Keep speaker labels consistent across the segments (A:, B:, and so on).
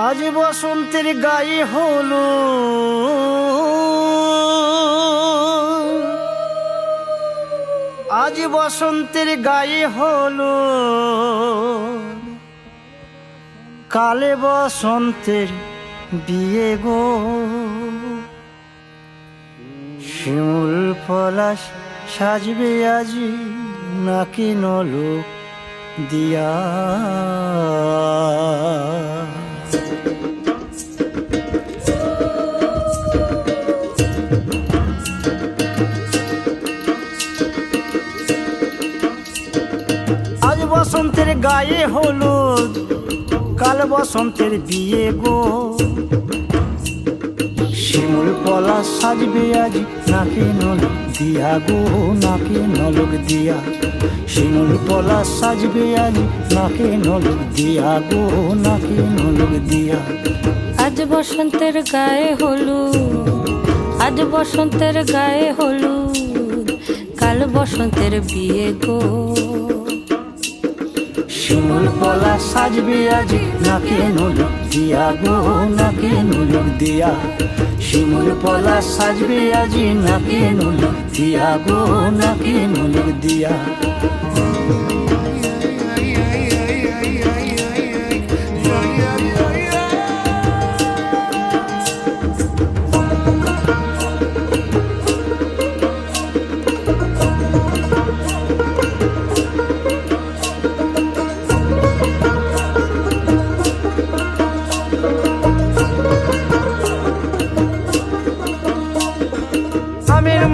A: আজ বসন্তের গায়ে হলো আজ বসন্তের গায়ে হলো কালে বসন্তের বিয়ে গো। শিমুল পলাশ সাজবে আজি নাকি নলক দিয়া। আজ বসন্তের গায়ে হলুদ কাল বসন্তের বিয়ে গো। শিমুল পলাশ সাজবে আজি নাকি নলক দিয়া গো, নাকি নলক দিয়া। শিমুল পলাশ সাজবে আজি নাকি নলক দিয়া গো, নাকি নলক দিয়া।
B: আজ বসন্তের গায়ে হলুদ আজ বসন্তের গায়ে হলুদ কাল বসন্তের বিয়ে গো।
A: শিমুল পলাশ সাজবে আজি নাকি নলক দিয়া গো, নাকি নলক দিয়া। শিমুল পলাশ সাজবে আজি নাকি নলক দিয়া গো, নাকি নলক দিয়া।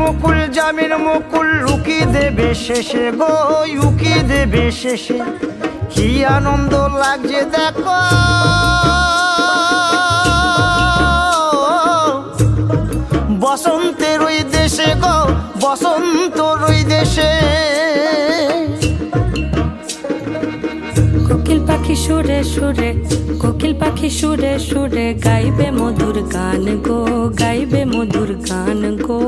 A: মুকুল জামিন মুকুল লুকি দেবে শেষে গো, লুকি দেবে শেষে। কি আনন্দ লাগছে দেখো বসন্তের ওই দেশে গো, বসন্তর ওই দেশে।
B: কোকিল পাখি সুরে সুরে কোকিল পাখি সুরে সুরে গাইবে মধুর গান গো, গাইবে মধুর গান গো।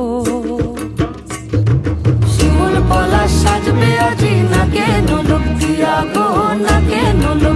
A: শিমুল পলাশ সাজবে আজি নাকে নলক দিয়া গো, নাকে নলক